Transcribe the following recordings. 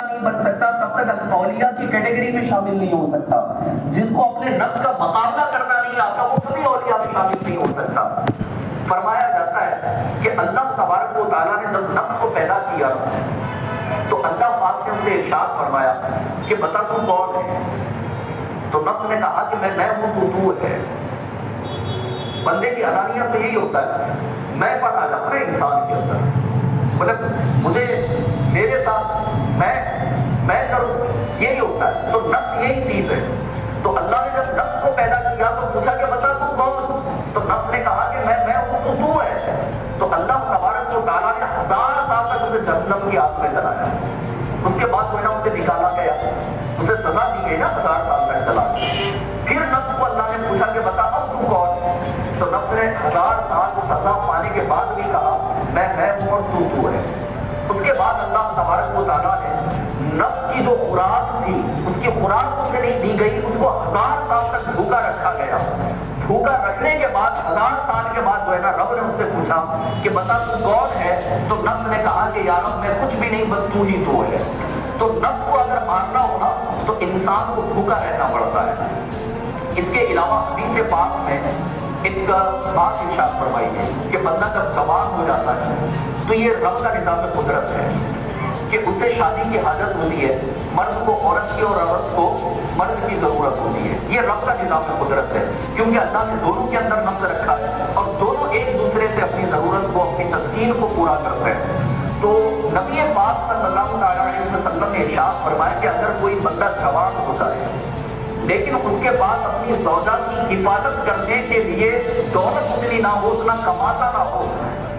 نہیں بن سکتا تب تک اولیاء کی کیٹیگری میں شامل نہیں ہو سکتا. جس کو اپنے نفس کا مقابلہ کرنا نہیں آتا وہ کبھی اولیاء میں شامل نہیں ہو سکتا. فرمایا جاتا ہے کہ اللہ تبارک و تعالیٰ نے جب نفس کو پیدا کیا تو اللہ پاک نے اسے ارشاد فرمایا کہ بتا تو کون ہے. تو نفس نے کہا کہ میں ہوں تو ہے. بندے کی انانیت تو یہی ہوتا ہے, میں پر آ جاتا ہے انسان کے اندر, مطلب مجھے میرے ساتھ میں کروں, یہی ہوتا ہے. تو نفس یہی چیز ہے. تو اللہ نے جب نفس کو پیدا کیا تو پوچھا کہ بتا تو کون. تو نفس نے کہا کہ میں ہوں تو ہے. تو اللہ تبارک و تعالیٰ نے 1000 سال تک اسے جہنم کی آگ میں جلایا. اس کے بعد کوئی نہ اسے نکالا گیا, اسے سزا دی گئی نا 1000 سال تک جلا. پھر نفس کو اللہ نے پوچھا کہ بتا اب تو کون. تو نفس نے 1000 سال سزا پانے کے بعد بھی کہا میں ہوں اور تو ہے. اس کے بعد اللہ تبارک و تعالیٰ نے نفس کی جو خوراک تھی اس کی خوراک اسے نہیں دی گئی, اس کو 1000 سال تک بھوکا رکھا گیا. بھوکا رکھنے کے بعد 1000 سال کے بعد جو ہے نا رب نے اس سے پوچھا کہ بتا تو کون ہے. تو نفس نے کہا کہ یا رب میں کچھ بھی نہیں بس تو ہی تو ہے. تو نفس کو اگر ماننا ہونا تو انسان کو بھوکا رہنا پڑتا ہے. اس کے علاوہ حدیث پاک میں ایک بات ارشاد فرمائی ہے کہ بندہ جب جوان ہو جاتا ہے تو یہ رب کا نظام قدرت ہے کہ اس سے شادی کی حاجت ہوتی ہے, مرد کو عورت کی اور عورت کو مرد کی ضرورت ہوتی ہے. یہ رب کا نظام قدرت ہے کیونکہ اللہ نے دونوں کے اندر نفس رکھا ہے اور دونوں ایک دوسرے سے اپنی ضرورت کو, اپنی تسکین کو پورا کرتے ہیں. تو نبی پاک صلی اللہ علیہ وسلم نے ارشاد فرمایا کہ اگر کوئی بندہ جوان ہوتا ہے لیکن اس کے پاس اپنی زوجہ کی حفاظت کرنے کے لیے دولت اتنی نہ ہو, اتنا کماتا نہ ہو,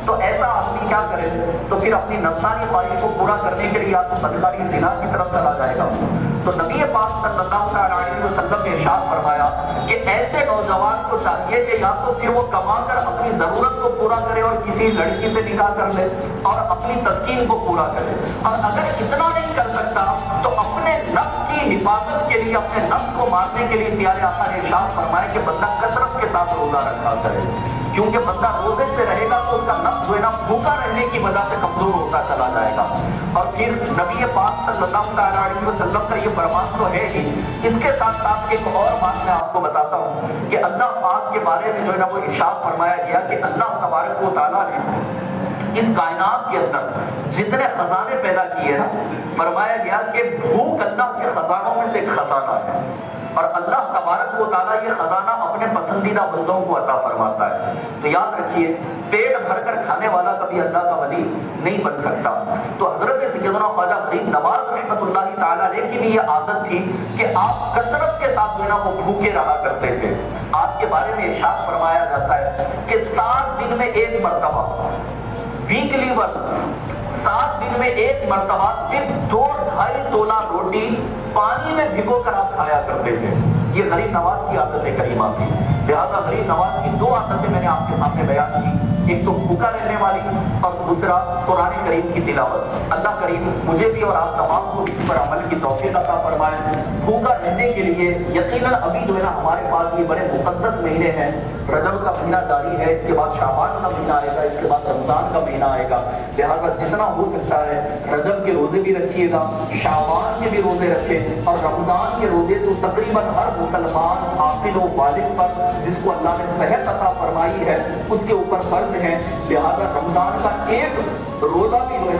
تو ایسا آدمی کیا کرے, تو پھر اپنی نفسانی خواہش کو پورا کرنے کے لیے یا تو بدکاری زنا کی طرف چلا جائے گا. تو نبی پاک صلی اللہ علیہ وسلم نے ارشاد فرمایا کہ ایسے نوجوان کو چاہیے کہ یا تو پھر وہ کما کر اپنی ضرورت کو پورا کرے اور کسی لڑکی سے نکاح کر لے اور اپنی تسکین کو پورا کرے, اور اگر اتنا نہیں کر سکتا تو اپنے نفس کی حفاظت کے لیے, اپنے نفس کو مارنے کے لیے پیارے آقا نے ارشاد فرمایا کہ بندہ کثرت کے ساتھ روزہ رکھا کرے. کیونکہ بندہ روزے سے رہے گا تو اس کا نفس جو ہے نا بھوکا رہنے کی وجہ سے کمزور ہوتا چلا جائے گا. اور پھر نبی پاک صلی اللہ علیہ وسلم کا یہ فرمان تو ہے ہی, اس کے ساتھ ساتھ ایک اور بات میں آپ کو بتاتا ہوں کہ اللہ پاک کے بارے میں جو ہے نا وہ ارشاد فرمایا گیا کہ اللہ تبارک و تعالیٰ نے اس کائنات کے اندر جتنے خزانے پیدا کیے نا, فرمایا گیا کہ بھوک اللہ کے خزانوں میں سے ایک خزانہ ہے اور اللہ تبارک و تعالیٰ یہ خزانہ اپنے پسندیدہ بندوں کو عطا فرماتا ہے. تو یاد رکھیے پیٹ بھر کر کھانے والا کبھی اللہ کا ولی نہیں بن سکتا. تو حضرت سیدنا خواجہ غریب نواز رحمۃ اللہ تعالیٰ علیہ کی بھی یہ عادت تھی کہ آپ کثرت کے ساتھ جو ہے نا وہ بھوکے رہا کرتے تھے. آپ کے بارے میں ارشاد فرمایا جاتا ہے کہ 7 دن میں ایک مرتبہ, ویکلی ونس 7 دن میں ایک مرتبہ صرف 2-2.5 تولہ روٹی پانی میں بھگو کر آپ کھایا کرتے تھے. یہ غریب نواز کی عادت کریمہ تھی. لہذا غریب نواز کی 2 عادتیں میں نے آپ کے سامنے بیان کی, ایک تو بھوکا رہنے والی اور دوسرا قرآن کریم کی تلاوت. اللہ کریم مجھے بھی اور آپ تمام کو اس پر عمل کی توفیق عطا فرمائے. بھوکا رہنے کے لیے یقیناً ابھی جو ہے نا ہمارے پاس یہ بڑے مقدس مہینے ہیں. رجب کا مہینہ جاری ہے, اس کے بعد شعبان کا مہینہ آئے گا, اس کے بعد رمضان کا مہینہ آئے گا. لہٰذا جتنا ہو سکتا ہے رجب کے روزے بھی رکھیے گا, شعبان کے بھی روزے رکھیں, اور رمضان کے روزے تو تقریباً ہر مسلمان عاقل و بالغ پر جس کو اللہ نے صحت عطا فرمائی ہے اس کے اوپر فرض ہے. لہٰذا رمضان کا ایک روزہ بھی جو ہے